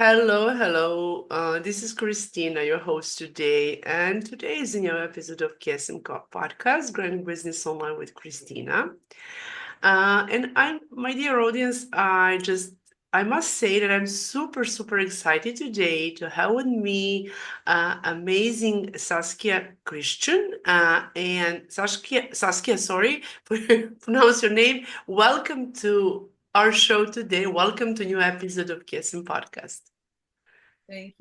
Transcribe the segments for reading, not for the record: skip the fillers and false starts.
Hello, hello. This is Christina, your host today, and today is a new episode of KSM podcast, Growing Business Online with Christina. My dear audience, I must say that I'm super, super excited today to have with me amazing Saskia Christian. And Saskia, sorry for pronounce your name. Welcome to our show today. Welcome to a new episode of KSM podcast. Thank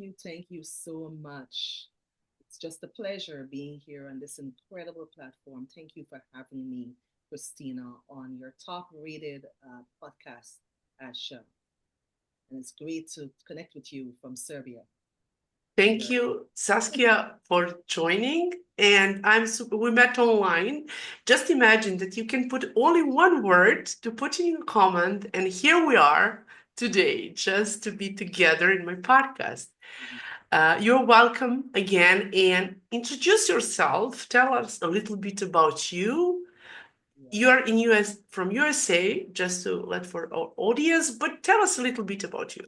you so much. It's just a pleasure being here on this incredible platform. Thank you for having me, Christina, on your top rated podcast show. And it's great to connect with you from Serbia. Thank Europe. you, Saskia, for joining. And we met online. Just imagine that you can put only one word to put in your comment. And here we are today, just to be together in my podcast. You're welcome again and introduce yourself. Tell us a little bit about you. Yeah. You are in US from USA, just to let for our audience, but tell us a little bit about you.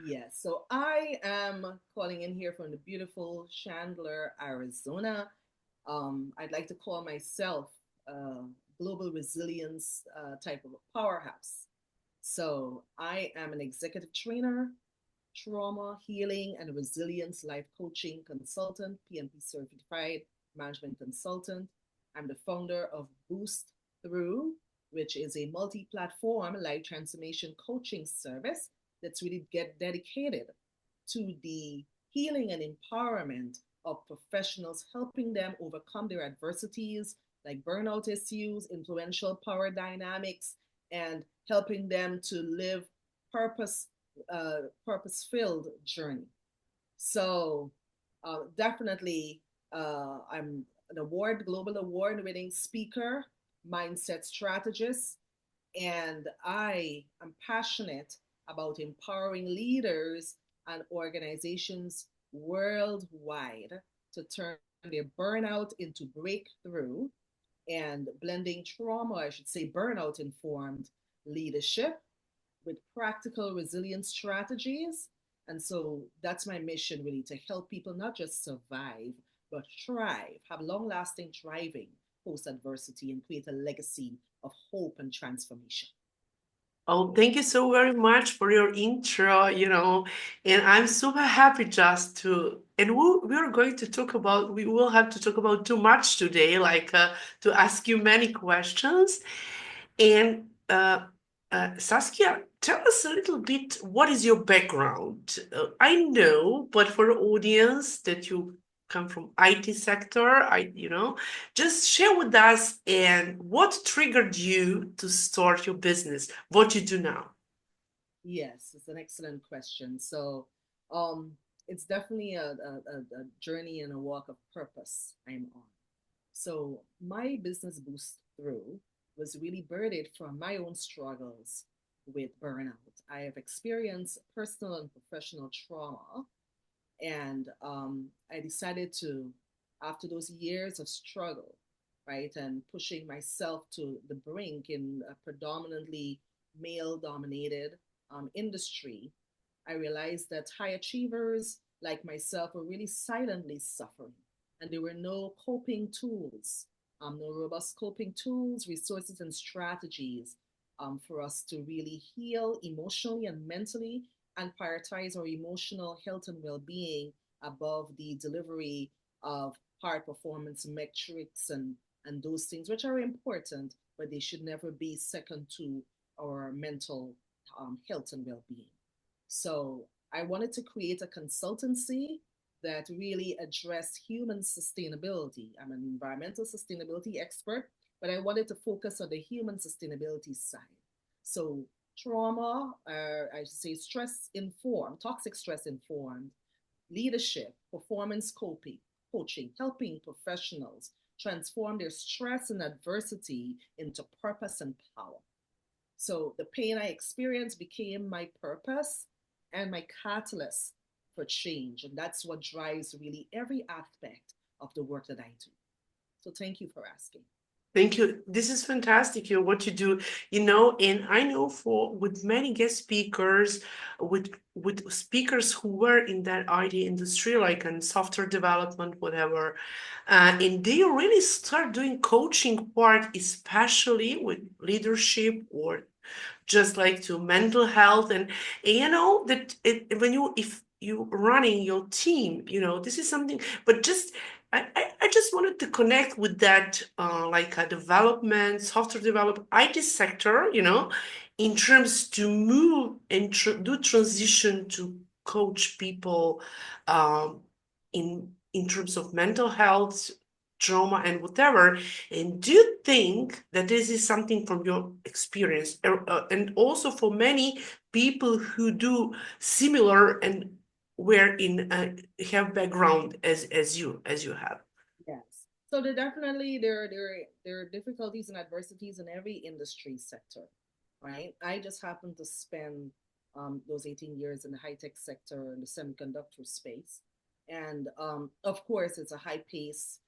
Yes. So I am calling in here from the beautiful Chandler, Arizona. I'd like to call myself a global resilience type of a powerhouse. So I am an executive trainer, trauma, healing, and resilience life coaching consultant, PMP certified management consultant. I'm the founder of BoostThru, which is a multi-platform life transformation coaching service that's really get dedicated to the healing and empowerment of professionals, helping them overcome their adversities like burnout issues, influential power dynamics, and helping them to live purpose purpose-filled journey. So definitely, I'm an global award-winning speaker, mindset strategist, and I am passionate about empowering leaders and organizations worldwide to turn their burnout into breakthrough and blending trauma, I should say burnout informed leadership with practical resilience strategies. And so that's my mission really to help people not just survive, but thrive, have long lasting thriving post adversity, and create a legacy of hope and transformation. Oh, thank you so very much for your intro, and I'm super happy just to, and we're going to talk about, we will have to talk about too much today, like to ask you many questions. And Saskia, tell us a little bit, what is your background? I know, but for the audience that you come from IT sector, just share with us and what triggered you to start your business, what you do now. Yes, it's an excellent question. So, um, it's definitely a journey and a walk of purpose I'm on. So, my business boost through was really birthed from my own struggles with burnout. I have experienced personal and professional trauma, and I decided to, after those years of struggle, right, and pushing myself to the brink in a predominantly male dominated industry, I realized that high achievers like myself were really silently suffering. And there were no coping tools, no robust coping tools, resources, and strategies for us to really heal emotionally and mentally and prioritize our emotional health and well being above the delivery of hard performance metrics and those things, which are important, but they should never be second to our mental health and well being. So I wanted to create a consultancy that really addressed human sustainability. I'm an environmental sustainability expert, but I wanted to focus on the human sustainability side. So trauma, I should say stress informed, toxic stress informed, leadership, performance coping, coaching, helping professionals transform their stress and adversity into purpose and power. So the pain I experienced became my purpose and my catalyst for change. And that's what drives really every aspect of the work that I do. So thank you for asking. Thank you. This is fantastic, what you do, and I know for with many guest speakers, with speakers who were in that IT industry, like in software development, whatever, and they really start doing coaching part, especially with leadership or just like to mental health and that when you if you running your team, this is something, but just I just wanted to connect with that like a development software development IT sector, in terms to move and do transition to coach people in terms of mental health, trauma, and whatever. And do you think that this is something from your experience, and also for many people who do similar and where in have background as you have? Yes. So there are difficulties and adversities in every industry sector, right? I just happened to spend those 18 years in the high tech sector in the semiconductor space, and of course it's a high pace,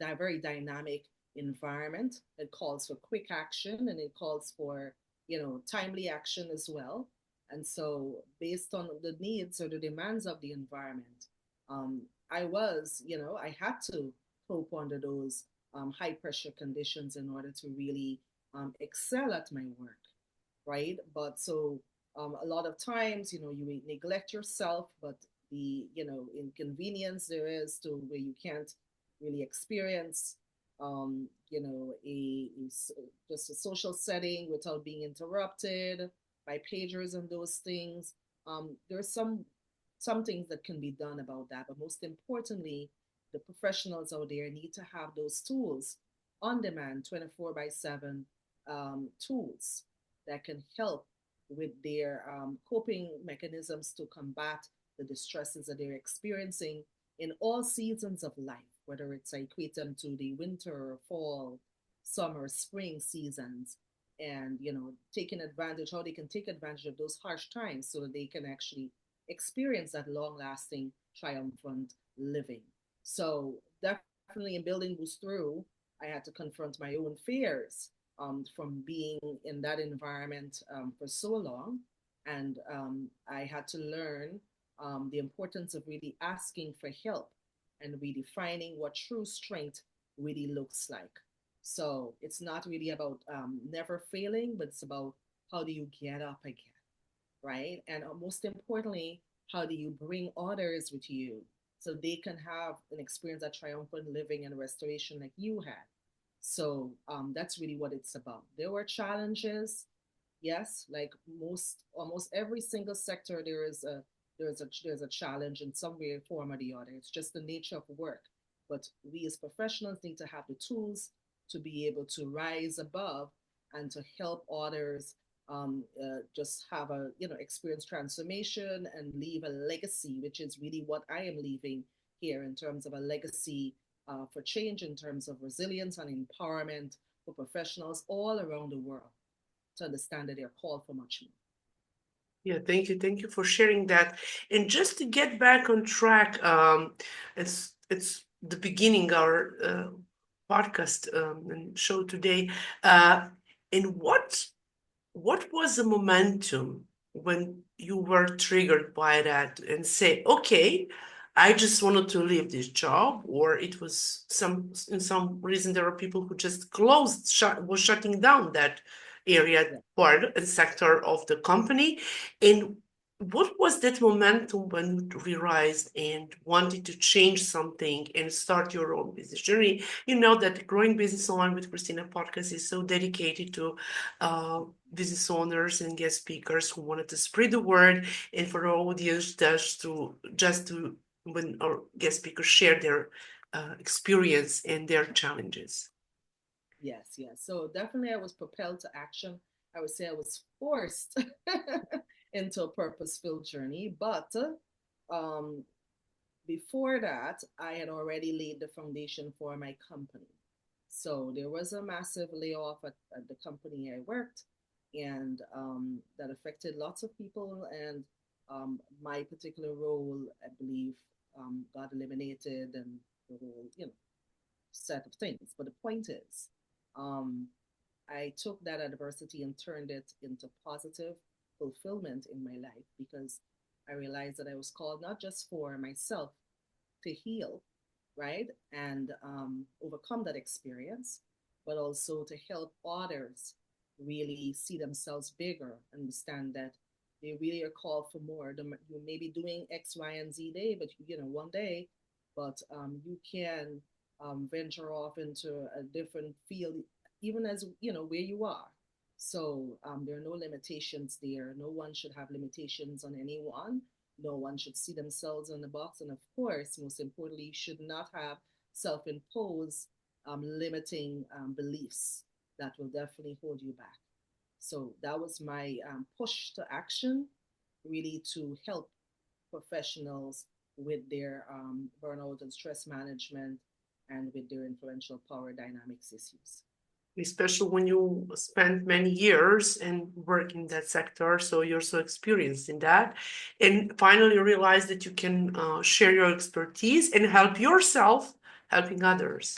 very dynamic environment. It calls for quick action and it calls for timely action as well. And so based on the needs or the demands of the environment, um, I had to cope under those high pressure conditions in order to really excel at my work, right? But so a lot of times, you neglect yourself, but the inconvenience there is to where you can't really experience, just a social setting without being interrupted by pagers and those things. There's some things that can be done about that, but most importantly, the professionals out there need to have those tools on demand, 24 by 7 tools that can help with their coping mechanisms to combat the distresses that they're experiencing in all seasons of life, whether it's I equate them to the winter, fall, summer, spring seasons, and taking advantage, how they can take advantage of those harsh times so that they can actually experience that long lasting, triumphant living. So, definitely in building BoostThru, I had to confront my own fears from being in that environment for so long. And I had to learn the importance of really asking for help and redefining what true strength really looks like. So it's not really about never failing, but it's about how do you get up again, right? And most importantly, how do you bring others with you so they can have an experience of triumphant living and restoration like you had? So that's really what it's about. There were challenges, yes, like almost every single sector, there's a challenge in some way, form, or the other. It's just the nature of work. But we as professionals need to have the tools to be able to rise above and to help others just have a experience transformation and leave a legacy, which is really what I am leaving here in terms of a legacy for change, in terms of resilience and empowerment for professionals all around the world to understand that they're called for much more. Yeah, thank you. Thank you for sharing that. And just to get back on track, it's the beginning our podcast and show today. Uh, and what was the momentum when you were triggered by that and say, okay, I just wanted to leave this job, or it was in some reason there are people who just was shutting down that area Yeah. part and sector of the company. And what was that momentum when you realized and wanted to change something and start your own business journey? You know that Growing Business Online with Christina podcast is so dedicated to uh, business owners and guest speakers who wanted to spread the word, and for our audience just to when our guest speakers share their experience and their challenges. Yes, yes. So definitely I was propelled to action. I would say I was forced into a purpose-filled journey, but um, before that, I had already laid the foundation for my company. So there was a massive layoff at the company I worked, and that affected lots of people. And my particular role, I believe, got eliminated, and the whole, set of things. But the point is, Um, I took that adversity and turned it into positive fulfillment in my life because I realized that I was called not just for myself to heal, right, and overcome that experience, but also to help others really see themselves bigger, understand that they really are called for more. You may be doing X, Y, and Z day, but one day, but you can venture off into a different field, even as where you are. So there are no limitations there. No one should have limitations on anyone. No one should see themselves in the box. And of course, most importantly, should not have self imposed limiting beliefs that will definitely hold you back. So that was my push to action, really to help professionals with their burnout and stress management and with their influential power dynamics issues. Especially when you spend many years and work in that sector, so you're so experienced in that, and finally realize that you can share your expertise and help yourself helping others.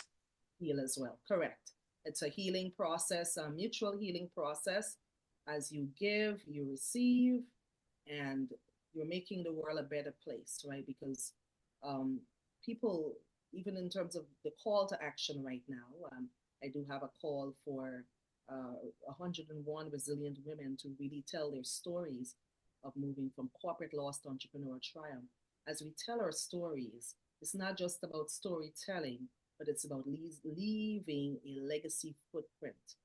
Heal as well, correct. It's a healing process, a mutual healing process. As you give, you receive, and you're making the world a better place, right? Because um, people, even in terms of the call to action right now, I do have a call for 101 resilient women to really tell their stories of moving from corporate loss to entrepreneurial triumph. As we tell our stories, it's not just about storytelling, but it's about leaving a legacy footprint,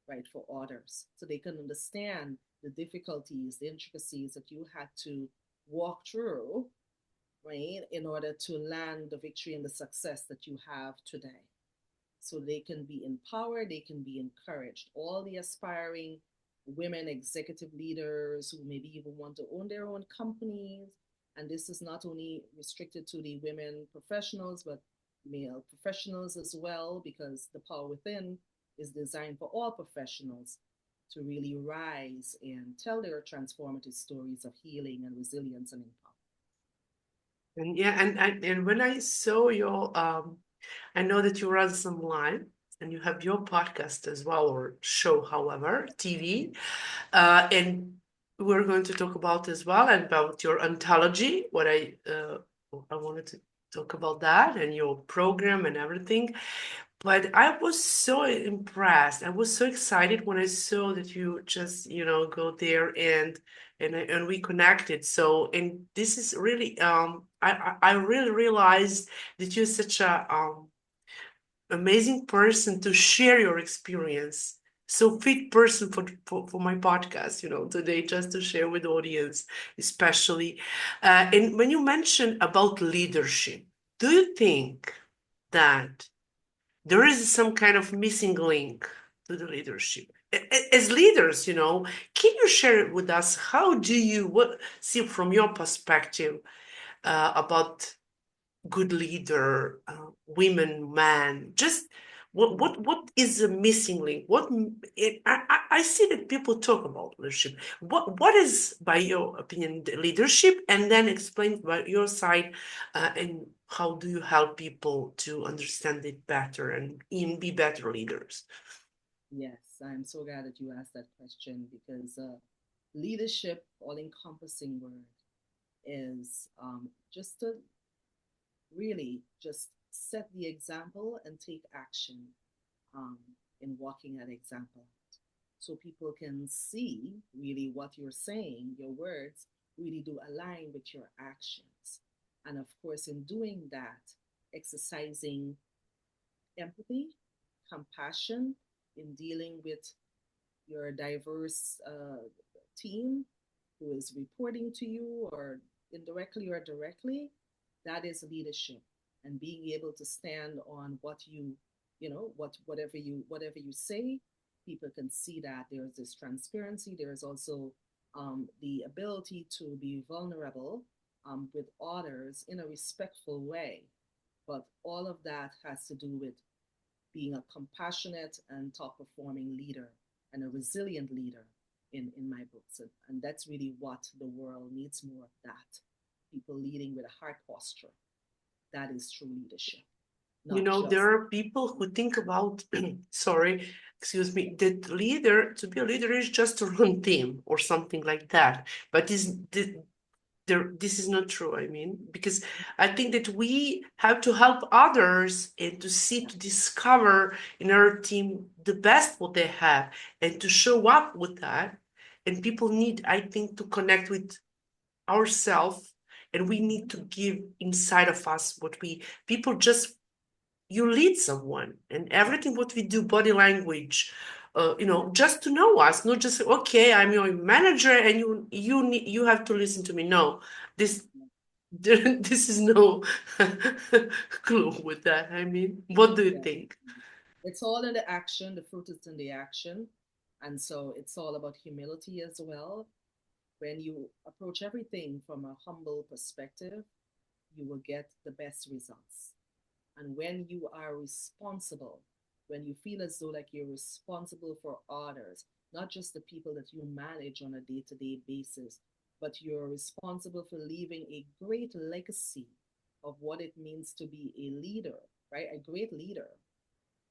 right, for others so they can understand the difficulties, the intricacies that you had to walk through, right, in order to land the victory and the success that you have today. So they can be empowered, they can be encouraged. All the aspiring women executive leaders who maybe even want to own their own companies. And this is not only restricted to the women professionals, but male professionals as well, because the power within is designed for all professionals to really rise and tell their transformative stories of healing and resilience and empowerment. And yeah, and when I saw your I know that you run some live and you have your podcast as well, or show, however, TV. And we're going to talk about as well and about your anthology, what I wanted to talk about that and your program and everything. But I was so impressed. I was so excited when I saw that you just, go there and we connected. So, and this is really I really realized that you're such a amazing person to share your experience. So fit person for my podcast, today, just to share with the audience, especially. And when you mentioned about leadership, do you think that there is some kind of missing link to the leadership? As leaders, can you share it with us? How do you see from your perspective about good leader, women, man? Just what is the missing link? I see that people talk about leadership. What is, by your opinion, the leadership? And then explain by your side, and how do you help people to understand it better and even be better leaders? Yes, I'm so glad that you asked that question because leadership, all encompassing word, is just to really just set the example and take action um, in walking that example out. So people can see really what you're saying, your words really do align with your actions. And of course, in doing that, exercising empathy, compassion in dealing with your diverse team who is reporting to you or indirectly or directly, that is leadership. And being able to stand on what whatever you say, people can see that there's this transparency. There's also the ability to be vulnerable with others in a respectful way. But all of that has to do with being a compassionate and top performing leader and a resilient leader in my books. And that's really what the world needs more of that. People leading with a heart posture. That is true leadership. You not know, there just. are people who think about, sorry, excuse me, that leader, to be a leader is just to run team or something like that. But this is not true. I mean, because I think that we have to help others and to see, to discover in our team the best what they have and to show up with that. And people need, I think, to connect with ourselves, and we need to give inside of us what we, people just, you lead someone and everything what we do, body language, just to know us, not just okay, I'm your manager and you have to listen to me. No, this this is no clue with that. I mean, what do you Yeah. think? It's all in the action, the fruit is in the action. And so it's all about humility as well. When you approach everything from a humble perspective, you will get the best results. And when you are responsible, when you feel as though like you're responsible for others, not just the people that you manage on a day-to-day basis, but you're responsible for leaving a great legacy of what it means to be a leader, right? A great leader,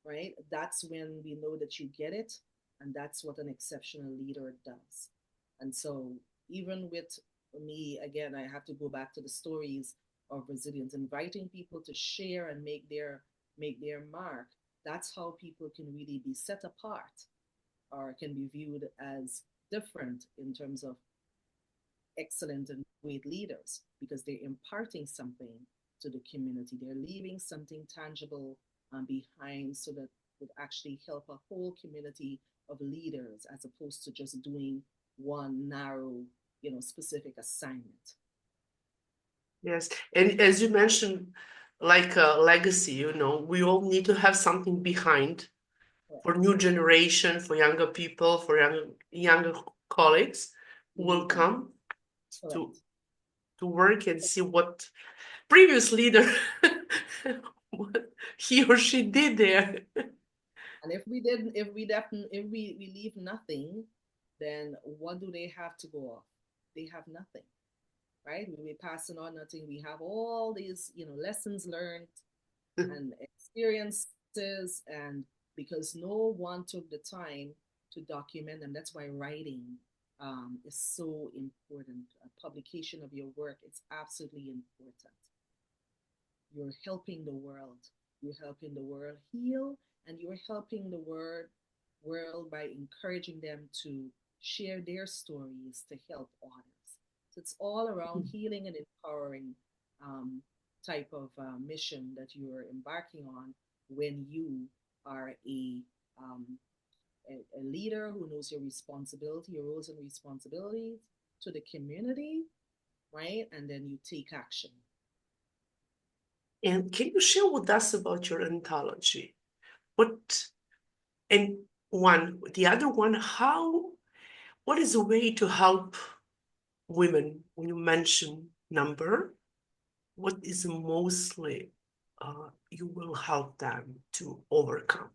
right? That's when we know that you get it, and that's what an exceptional leader does. And so, even with me, again, I have to go back to the stories of resilience, inviting people to share and make their mark. That's how people can really be set apart or can be viewed as different in terms of excellent and great leaders because they're imparting something to the community. They're leaving something tangible behind so that would actually help a whole community of leaders as opposed to just doing one narrow, specific assignment. Yes, and as you mentioned, like a legacy, we all need to have something behind for Correct. new generation, for younger people, for younger colleagues who will Mm-hmm. come to Correct. to work and see what previous leader what he or she did there. And if we didn't, if we leave nothing, then what do they have to go off? They have nothing, right? We're passing on nothing. We have all these, lessons learned and experiences, and because no one took the time to document them, that's why writing is so important. Publication of your work is absolutely important. You're helping the world. You're helping the world heal, and you're helping the world by encouraging them to share their stories to help others. So it's all around healing and empowering um, type of mission that you are embarking on when you are um, a leader who knows your responsibility, your roles and responsibilities to the community, right? And then you take action. And can you share with us about your anthology? What and one, the other one, what is a way to help women when you mention number? What is mostly you will help them to overcome,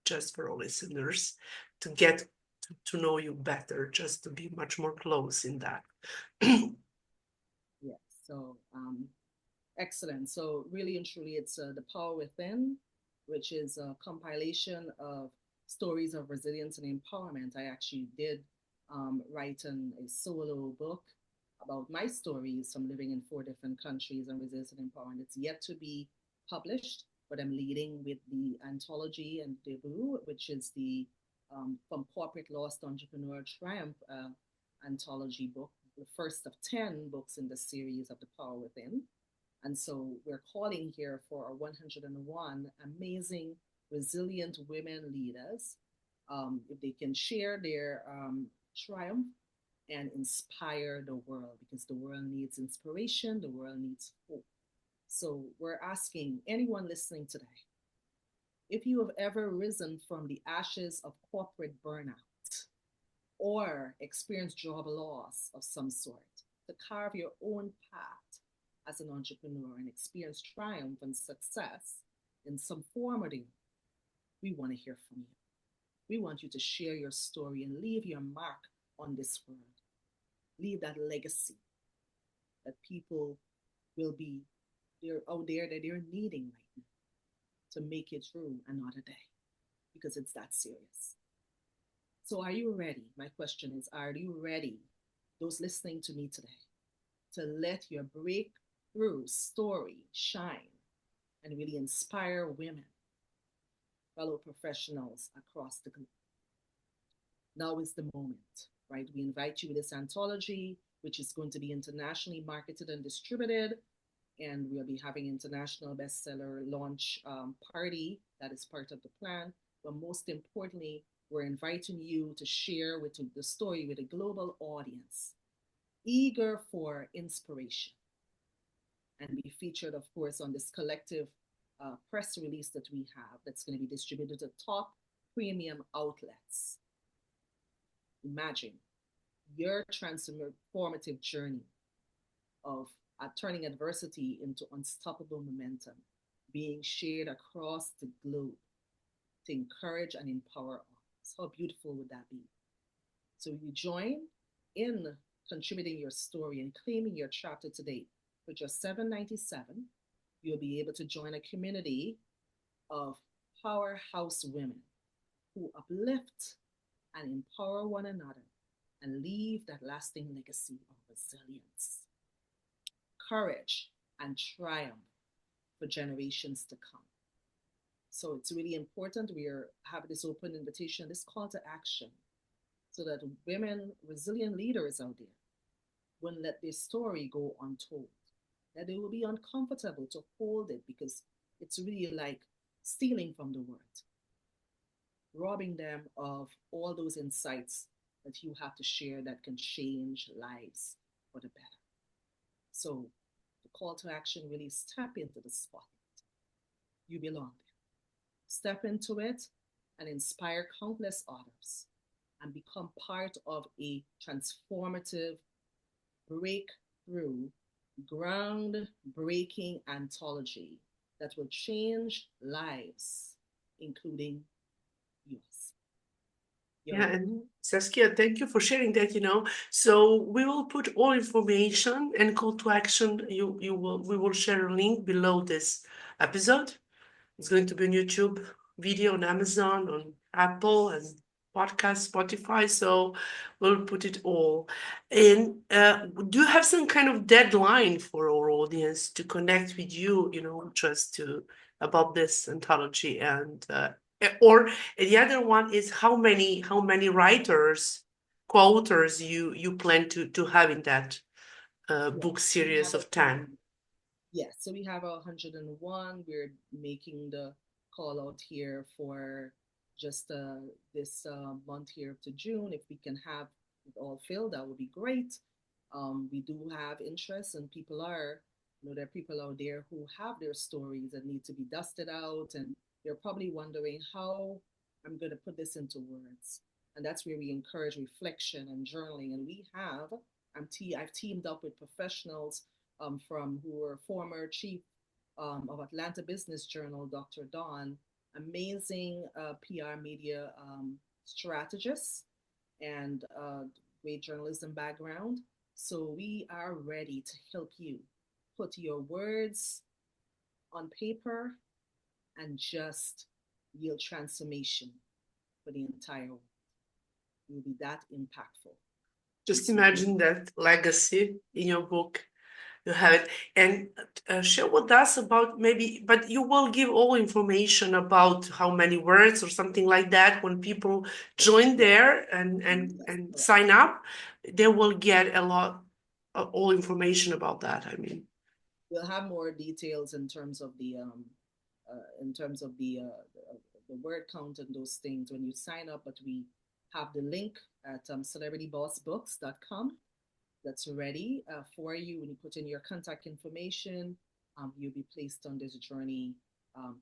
just for our listeners, to get to know you better, just to be much more close in that. Yes. So excellent. So really and truly, it's The Power Within, which is a compilation of stories of resilience and empowerment. I actually did write a solo book about my stories from living in 4 different countries and resilience and empowerment. It's yet to be published, but I'm leading with the anthology and debut, which is the From Corporate Loss to Entrepreneurial Triumph anthology book, the first of 10 books in the series of The Power Within. And so we're calling here for our 101 amazing, resilient women leaders. If they can share their triumph and inspire the world, because the world needs inspiration, the world needs hope. So we're asking anyone listening today, if you have ever risen from the ashes of corporate burnout or experienced job loss of some sort, to carve your own path as an entrepreneur and experience triumph and success in some form or the other, we want to hear from you. We want you to share your story and leave your mark on this world. Leave that legacy that people will be they're out there that they're needing right now. to make it through another day because it's that serious. So, are you ready? My question is, are you ready, those listening to me today, to let your breakthrough story shine and really inspire women, fellow professionals across the globe? Now is the moment, right? We invite you to this anthology, which is going to be internationally marketed and distributed. And we'll be having international bestseller launch party that is part of the plan. But most importantly, we're inviting you to share with the story with a global audience, eager for inspiration, and be featured, of course, on this collective press release that we have that's going to be distributed to top premium outlets. Imagine your transformative journey of turning adversity into unstoppable momentum being shared across the globe to encourage and empower others. How beautiful would that be? So you join in contributing your story and claiming your chapter today for just $7.97. You'll be able to join a community of powerhouse women who uplift and empower one another and leave that lasting legacy of resilience, courage, and triumph for generations to come. So it's really important we have this open invitation, this call to action, so that women, resilient leaders out there, won't let their story go untold. That they will be uncomfortable to hold it because it's really like stealing from the world, robbing them of all those insights that you have to share that can change lives for the better. So the call to action really step into the spotlight. You belong there. Step into it and inspire countless others and become part of a transformative, breakthrough, groundbreaking anthology that will change lives, including yours. Yeah, and Saskia, thank you for sharing that, So we will put all information and call to action. We will share a link below this episode. It's going to be on YouTube video on Amazon, on Apple and podcast, Spotify. So we'll put it all. And do you have some kind of deadline for our audience to connect with you, just to about this anthology and or the other one is how many writers, co-authors you plan to have in that book series of 10? Yes, so we have 101. We're making the call out here for just this month here to June. If we can have it all filled, that would be great. We do have interest, and there are people out there who have their stories that need to be dusted out, and they're probably wondering how I'm going to put this into words. And that's where we encourage reflection and journaling. And I've teamed up with professionals from who were former chief of Atlanta Business Journal, Dr. Don, amazing PR media strategist and great journalism background. So we are ready to help you put your words on paper and just yield transformation for the entire world. It will be that impactful. Just imagine that legacy in your book. You have it. And share with us about but you will give all information about how many words or something like that. When people join there and sign up, they will get a lot of all information about that. I mean, we'll have more details in terms of the word count and those things when you sign up, but we have the link at celebritybossbooks.com that's ready for you. When you put in your contact information, you'll be placed on this journey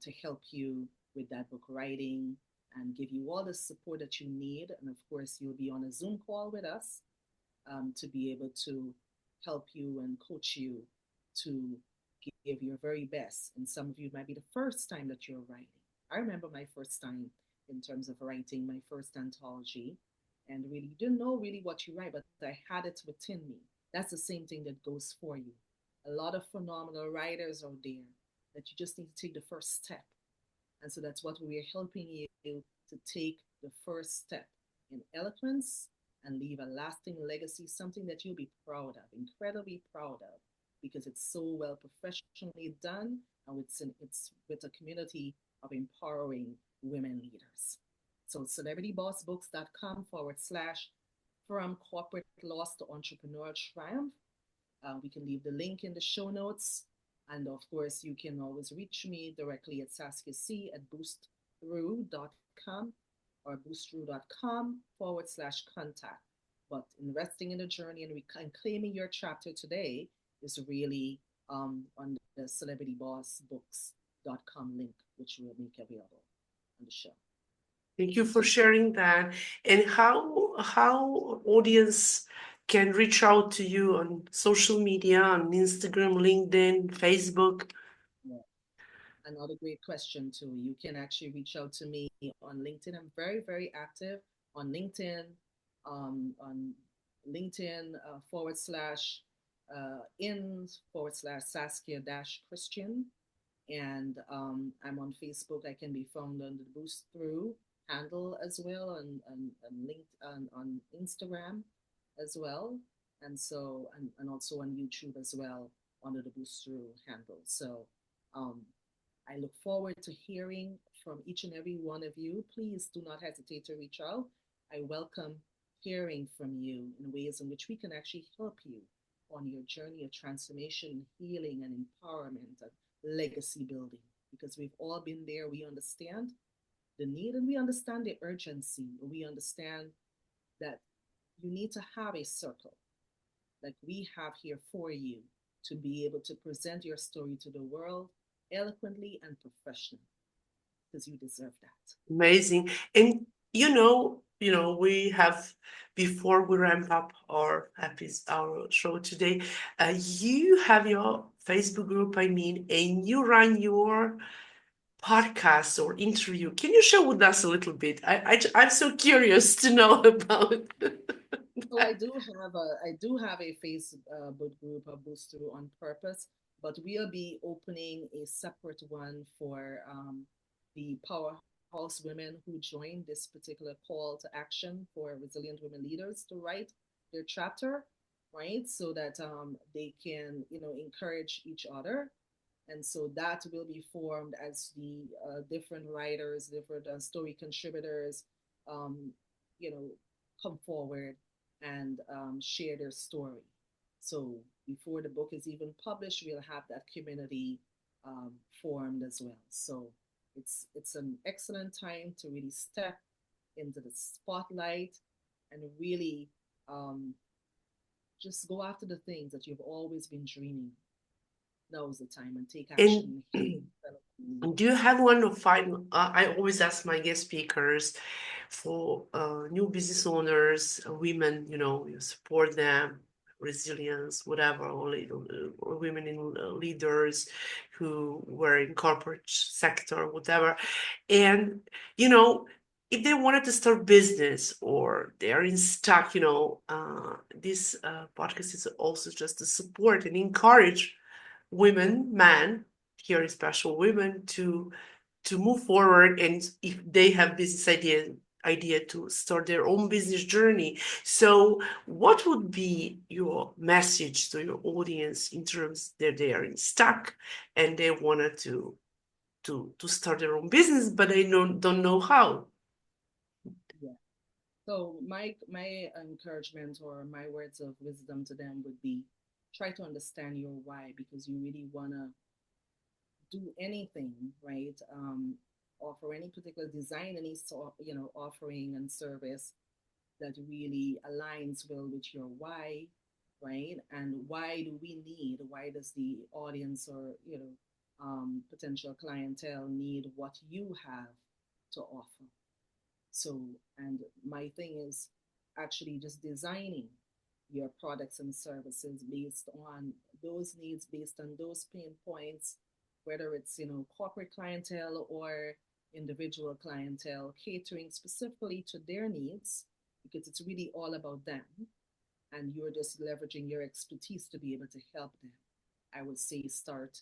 to help you with that book writing and give you all the support that you need. And of course, you'll be on a Zoom call with us to be able to help you and coach you to give your very best. And some of you might be the first time that you're writing. I remember my first time in terms of writing my first anthology, and really didn't know really what you write, but I had it within me. That's the same thing that goes for you. A lot of phenomenal writers out there that you just need to take the first step And so that's what we're helping you to take the first step in eloquence and leave a lasting legacy, something that you'll be proud of, incredibly proud of, because it's so well professionally done and it's with a community of empowering women leaders. So celebritybossbooks.com/, from corporate loss to entrepreneurial triumph. We can leave the link in the show notes. And of course, you can always reach me directly at saskiac@boostthru.com or boostthru.com/contact. But investing in the journey and claiming your chapter today is really on the celebritybossbooks.com link, which we'll make available on the show. Thank you for sharing that. And how audience can reach out to you on social media, on Instagram, LinkedIn, Facebook? Yeah. Another great question too. You can actually reach out to me on LinkedIn. I'm very, very active on LinkedIn, on LinkedIn /in/ Saskia Christian. And I'm on Facebook. I can be found on the Boost Through handle as well, and linked on Instagram as well. And so, and also on YouTube as well under the Boost Through handle. So um, I look forward to hearing from each and every one of you. Please do not hesitate to reach out. I welcome hearing from you in ways in which we can actually help you on your journey of transformation, healing, and empowerment and legacy building. Because we've all been there. We understand the need and we understand the urgency. We understand that you need to have a circle like we have here for you to be able to present your story to the world eloquently and professionally, because you deserve that. Amazing. And we have, before we ramp up our show today, you have your Facebook group, and you run your podcast or interview. Can you share with us a little bit? I'm so curious to know about. So I do have a Facebook group of Boost Through on purpose, but we'll be opening a separate one for the powerhouse women who joined this particular call to action for resilient women leaders to write their chapter, right? So that they can encourage each other. And so that will be formed as the different writers, different story contributors, um, you know, come forward and share their story. So before the book is even published, we'll have that community formed as well. So it's an excellent time to really step into the spotlight and really um, just go after the things that you've always been dreaming. Now is the time, and take And action and develop do you have one of five? I always ask my guest speakers for new business owners, women, you support them, resilience, whatever, or women in leaders who were in corporate sector, whatever. And, you know, if they wanted to start business or they're in stuck, this podcast is also just to support and encourage women, men, here is special women, to move forward, and if they have business idea to start their own business journey. So what would be your message to your audience in terms that they are in stuck and they wanted to start their own business but they don't know how? Yeah. So my encouragement or my words of wisdom to them would be, try to understand your why, because you really wanna do anything, right? Offer any particular design, any sort, offering and service that really aligns well with your why, right? And why do we need? Why does the audience or potential clientele need what you have to offer? So, and my thing is actually just designing your products and services based on those needs, based on those pain points, whether it's, corporate clientele or individual clientele, catering specifically to their needs, because it's really all about them. And you're just leveraging your expertise to be able to help them. I would say start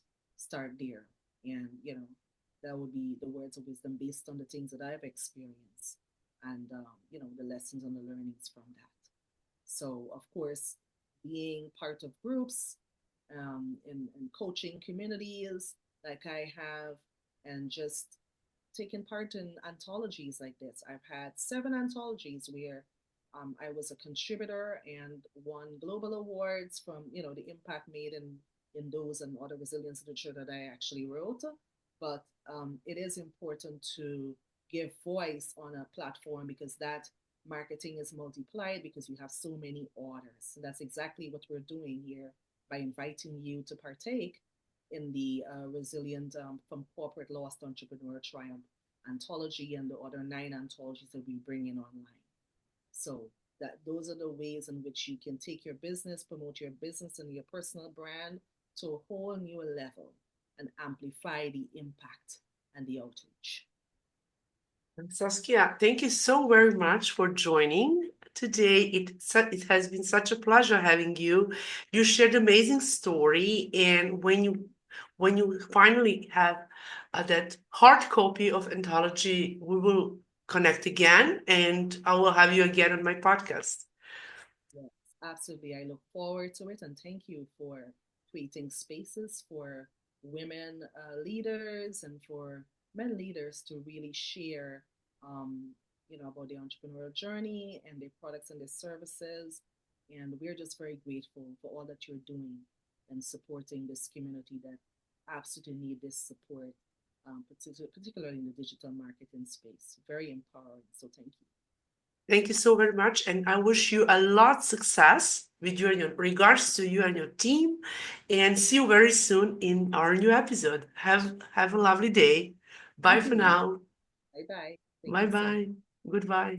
there. And, that would be the words of wisdom based on the things that I've experienced and, the lessons and the learnings from that. So, of course, being part of groups, in coaching communities like I have, and just taking part in anthologies like this. I've had 7 anthologies where I was a contributor and won global awards from the impact made in those and other resilience literature that I actually wrote. But it is important to give voice on a platform because that marketing is multiplied because you have so many orders. And that's exactly what we're doing here by inviting you to partake in the Resilient from Corporate Loss to Entrepreneur Triumph anthology and the other 9 anthologies that we bring in online. So that those are the ways in which you can take your business, promote your business and your personal brand to a whole new level and amplify the impact and the outreach. Saskia, thank you so very much for joining today. It has been such a pleasure having you. You shared amazing story, and when you finally have that hard copy of anthology, we will connect again, and I will have you again on my podcast. Yes, absolutely. I look forward to it and thank you for creating spaces for women leaders and for men leaders to really share, about the entrepreneurial journey and their products and their services. And we're just very grateful for all that you're doing and supporting this community that absolutely need this support, particularly in the digital marketing space. Very empowering. So thank you. Thank you so very much, and I wish you a lot success with you and your regards to you and your team, and see you very soon in our new episode. Have a lovely day. Bye Thank for you. now. Bye bye. Thank Bye you so much. bye. Goodbye.